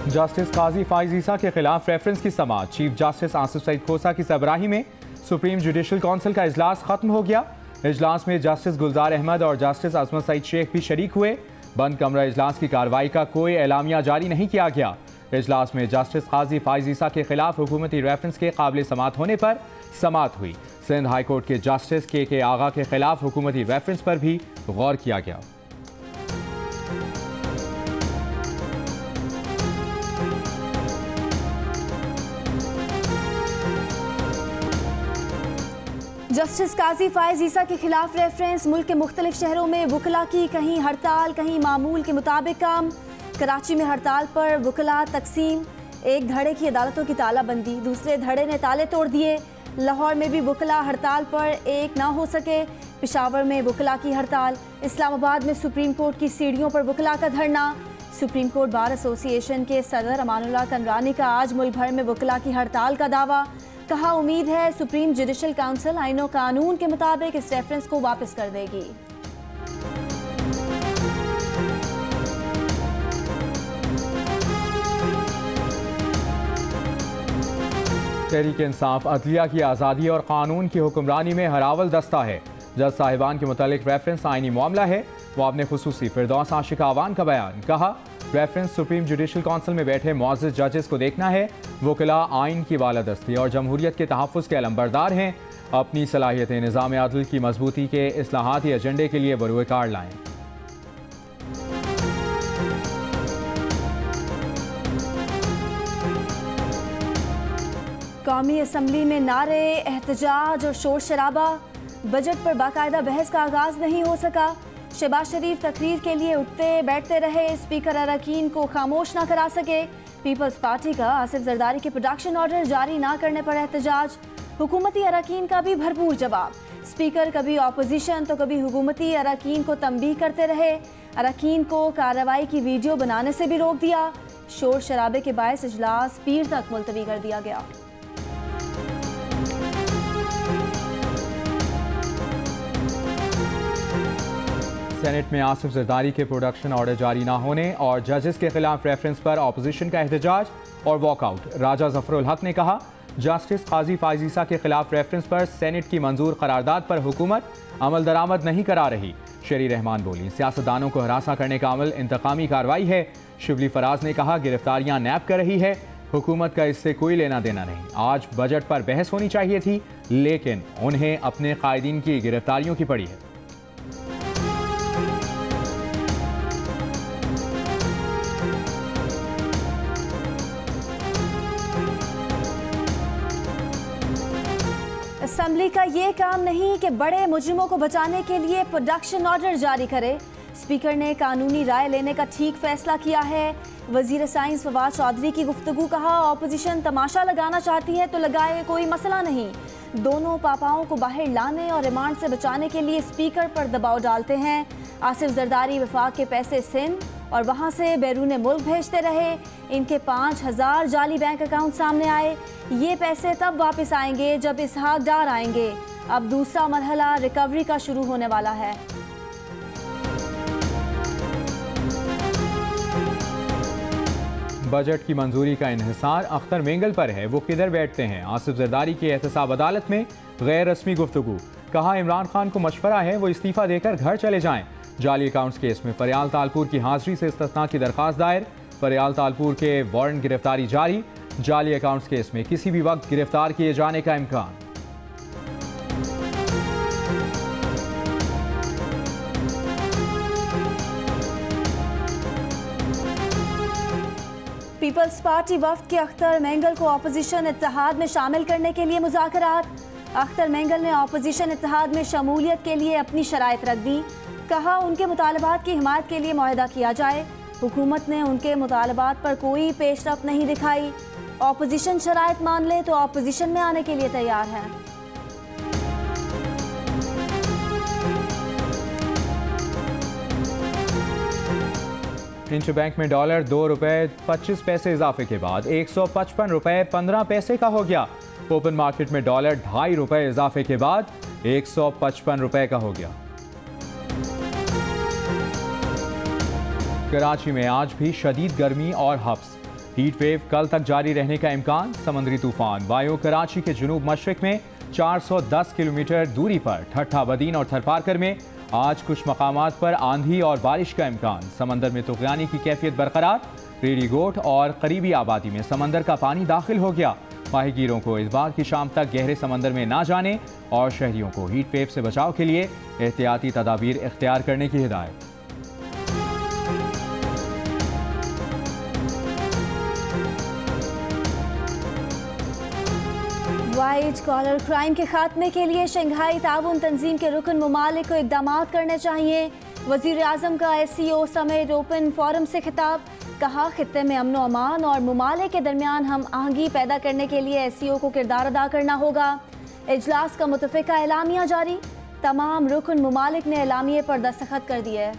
Justice काजी फाइज ईसा के खिलाफ reference की समाअत। चीफ जस्टिस आसिफ सईद खोसा की सरबराही में सुप्रीम जुडिशल काउंसिल का इजलास खत्म हो गया। इजलास में जस्टिस गुलजार अहमद और जस्टिस अजमत सईद शेख भी शरीक हुए। बंद कमरा इजलास की कार्रवाई का कोई एलामिया जारी नहीं किया गया। इजलास में जस्टिस काजी फाइज ईसा के खिलाफ हुकूमती रेफरेंस के काबिल समाअत होने पर समाअत हुई। सिंध हाई कोर्ट के जस्टिस के आगा के खिलाफ हुकूमती रेफरेंस पर भी गौर किया गया। जस्टिस काजी फाइज ईसा के खिलाफ रेफरेंस। मुल्क के मुख्तलिफ शहरों में वकला की कहीं हड़ताल, कहीं मामूल के मुताबिक काम। कराची में हड़ताल पर वकला तकसीम। एक धड़े की अदालतों की तालाबंदी, दूसरे धड़े ने ताले तोड़ दिए। लाहौर में भी वकला हड़ताल पर एक ना हो सके। पेशावर में वकला की हड़ताल। इस्लामाबाद में सुप्रीम कोर्ट की सीढ़ियों पर वकला का धरना। सुप्रीम कोर्ट बार एसोसिएशन के सदर अमानुल्लाह कनरानी का आज मुल्क भर में वकला की हड़ताल का दावा। कहा, उम्मीद है सुप्रीम जुडिशल काउंसिल आईन और कानून के मुताबिक इस रेफरेंस को वापस कर देगी। तहरीक इंसाफ अदलिया की आज़ादी और कानून की हुक्मरानी में हरावल दस्ता है। जज साहिबान के मुतालिक रेफरेंस आईनी मामला है। वाबने खुसूसी फिरदौस आशिक आवान का बयान। कहा, रेफरेंस सुप्रीम जुडिशल काउंसिल में बैठे मुअज़्ज़ज़ जजेस को देखना है। वकला आइन की बालादस्ती और जमहूरियत के तहफ़्फ़ुज़ के अलमबरदार हैं। अपनी सलाहियतें निज़ाम अदल की मजबूती के इस्लाहाती एजेंडे के लिए बरूए कार लाएँ। कौमी असम्बली में नारे, एहतजाज और शोर शराबा। बजट पर बाकायदा बहस का आगाज़ नहीं हो सका। शहबाज शरीफ तकरीर के लिए उठते बैठते रहे। स्पीकर अरकान को खामोश ना करा सके। पीपल्स पार्टी का आसिफ जरदारी के प्रोडक्शन ऑर्डर जारी ना करने पर एहतजाज। हुकूमती अरकान का भी भरपूर जवाब। स्पीकर कभी अपोजिशन तो कभी हुकूमती अरकान को तंबीह करते रहे। अरकान को कार्रवाई की वीडियो बनाने से भी रोक दिया। शोर शराबे के बायस इजलास पीर तक मुलतवी कर दिया गया। सेनेट में आसिफ जरदारी के प्रोडक्शन ऑर्डर जारी ना होने और जजेस के खिलाफ रेफरेंस पर अपोजिशन का एहतजाज और वॉकआउट। राजा जफरुल हक ने कहा, जस्टिस काजी फाइज ईसा के खिलाफ रेफरेंस पर सेनेट की मंजूर करारदाद पर हुकूमत अमल दरामद नहीं करा रही। शेरी रहमान बोली, सियासतदानों को हरासा करने का अमल इंतकामी कार्रवाई है। शिबली फराज ने कहा, गिरफ्तारियां नैब कर रही है, हुकूमत का इससे कोई लेना देना नहीं। आज बजट पर बहस होनी चाहिए थी, लेकिन उन्हें अपने कायदीन की गिरफ्तारियों की पड़ी है। असम्बली का ये काम नहीं कि बड़े मुजरिमों को बचाने के लिए प्रोडक्शन ऑर्डर जारी करे। स्पीकर ने कानूनी राय लेने का ठीक फैसला किया है। वजीर साइंस फवाद चौधरी की गुफ्तगू। कहा, ऑपोजिशन तमाशा लगाना चाहती है तो लगाए, कोई मसला नहीं। दोनों पापाओं को बाहर लाने और रिमांड से बचाने के लिए स्पीकर पर दबाव डालते हैं। आसिफ जरदारी वफाक के पैसे सिंध और वहाँ से बैरून मुल्क भेजते रहे। इनके 5000 जाली बैंक अकाउंट सामने आए। ये पैसे तब वापस आएंगे जब इसहाक डार आएंगे। अब दूसरा मरहला रिकवरी का शुरू होने वाला है। बजट की मंजूरी का इन्हिसार अख्तर मेंगल पर है, वो किधर बैठते हैं। आसिफ जरदारी की एहतसाब अदालत में गैर रस्मी गुफ्तगू। कहा, इमरान खान को मशवरा है वो इस्तीफा देकर घर चले जाएं। जाली अकाउंट्स केस में फरियाल तालपुर की हाजिरी से इस्तिस्ना की दरखास्त दायर। फरियाल तालपुर के वारंट गिरफ्तारी जारी। जाली अकाउंट्स केस में किसी भी वक्त गिरफ्तार किए जाने का इम्कान। पीपल्स पार्टी वफ्द के अख्तर मेंगल को अपोजिशन इत्तेहाद में शामिल करने के लिए मुज़ाकरात। अख्तर मेंगल ने अपोजिशन इत्तेहाद में शमूलियत के लिए अपनी शराइत रख दी। कहा, उनके मुतालबात की हिमायत के लिए मुआहदा किया जाए। हुकूमत ने उनके मुतालबात पर कोई पेशरफ्त नहीं दिखाई। अपोजिशन शराइत मान ले तो अपोजिशन में आने के लिए तैयार है। इंटरबैंक में डॉलर 2 रुपये 25 पैसे इजाफे के बाद 155 रुपये 15 पैसे का हो गया। ओपन मार्केट में डॉलर 2.5 रुपये इजाफे के बाद 155 रुपये का हो गया। कराची में आज भी शदीद गर्मी और हब्स। हीट वेव कल तक जारी रहने का इम्कान। समुद्री तूफान वायु कराची के जुनूब मशरिक में 410 किलोमीटर दूरी पर ठट्ठा बदीन और थरपारकर में आज कुछ मकामात पर आंधी और बारिश का इम्कान। समंदर में तुग़यानी की कैफियत बरकरार। रेडी गोट और करीबी आबादी में समंदर का पानी दाखिल हो गया। माहीगीरों को इस बार की शाम तक गहरे समंदर में ना जाने और शहरियों को हीट वेव से बचाव के लिए एहतियाती तदाबीर इख्तियार करने की हिदायत। वाइट कॉलर क्राइम के खात्मे के लिए शंघाई ताउन तंजीम के रुकन ममालिक को इक़दाम करने चाहिए। वज़ीर आज़म का SCO समेत ओपन फोरम से खिताब। कहा, खित्ते में अमन अमान और ममालिक के दरमियान हम आहंगी पैदा करने के लिए SCO को किरदार अदा करना होगा। इजलास का मुतफ़िका एलामिया जारी। तमाम रुकन ममालिक ने एलामिये पर दस्तखत कर दिए।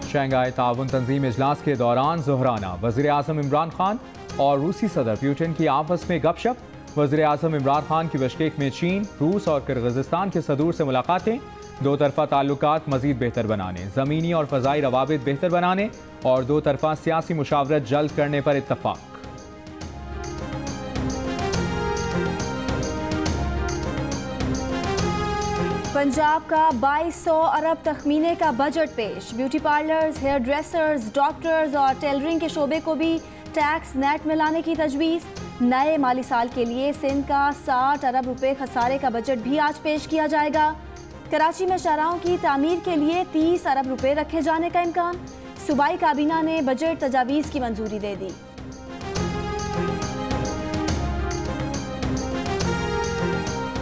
शंघाई ताउन तंजीम इजलास के दौरान ज़ोहराना वज़ीर आज़म इमरान खान और रूसी सदर पुतिन की आपस में गपशप। वज़ीर आज़म इमरान खान की बिश्केक में चीन, रूस और किर्गिज़स्तान के सदूर से मुलाकातें। दो तरफ़ा ताल्लुकात मज़ीद बेहतर बनाने, ज़मीनी और फ़ज़ाई रवाबित बेहतर बनाने और दो तरफ़ा सियासी मुशावरत जल्द करने पर इत्तफ़ाक़। पंजाब का 2200 अरब तखमीने का बजट पेश। Beauty parlours, hair dressers, doctors और टेलरिंग के शोबे को भी टैक्स नेट में लाने की तजवीज़। नए माली साल के लिए सिंध का 60 अरब रुपए खसारे का बजट भी आज पेश किया जाएगा। कराची में शाहराहों की तामीर के लिए 30 अरब रुपए रखे जाने का इम्कान। सूबाई काबीना ने बजट तजावीज़ की मंजूरी दे दी।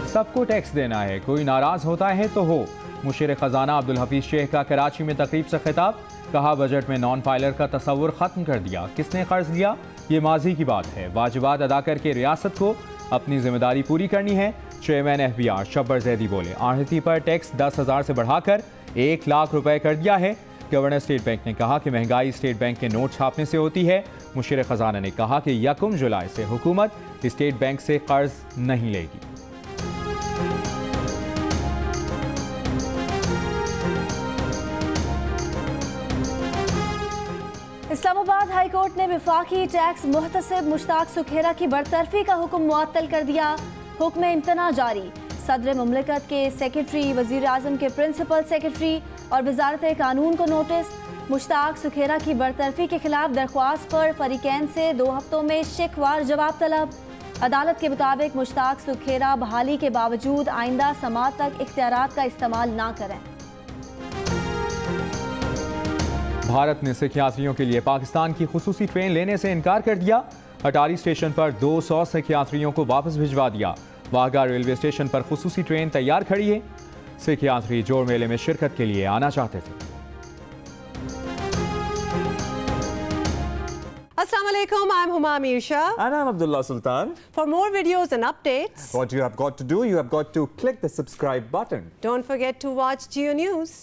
सबको टैक्स देना है, कोई नाराज होता है तो हो। मुशीर खजाना अब्दुल हफीज शेख का कराची में तकरीब से खिताब। कहा, बजट में नॉन फाइलर का तस्वुर खत्म कर दिया। किसने कर्ज लिया ये माजी की बात है। वाजिबात अदा करके रियासत को अपनी जिम्मेदारी पूरी करनी है। चेयरमैन FBR शब्बर जैदी बोले, आहती पर टैक्स 10,000 से बढ़ाकर 1 लाख रुपए कर दिया है। गवर्नर स्टेट बैंक ने कहा कि महंगाई स्टेट बैंक के नोट छापने से होती है। मुशीर खजाना ने कहा कि 1 जुलाई से हुकूमत स्टेट बैंक से कर्ज नहीं लेगी। इस्लामाबाद हाई कोर्ट ने विफाकी टैक्स मुहतसिब मुश्ताक सुखेरा की बरतरफी का हुक्म मुअत्तल कर दिया। हुक्म इम्तना जारी। सदर मुमलिकत के सेक्रेटरी, वज़ीर आज़म के प्रिंसिपल सेक्रेटरी और वजारत कानून को नोटिस। मुश्ताक सुखेरा की बरतरफी के खिलाफ दरख्वास्त पर फरीकैन से 2 हफ्तों में शिकवार जवाब तलब। अदालत के मुताबिक मुश्ताक सुखेरा बहाली के बावजूद आइंदा समाअत तक इख्तियारात का इस्तेमाल ना करें। भारत ने सिख यात्रियों के लिए पाकिस्तान की खुसूसी ट्रेन लेने से इनकार कर दिया। अटारी स्टेशन पर 200 सिख यात्रियों को वापस भिजवा दिया। वाघा रेलवे स्टेशन पर खुसूसी ट्रेन तैयार खड़ी है। सिख यात्री जोड़ मेले में शिरकत के लिए आना चाहते थे। Assalamu alaikum, I'm Huma Amir Shah. And I'm Abdullah Sultan. For more videos and updates, What you have got to do, you have got to click the subscribe button. don't forget to watch Geo News.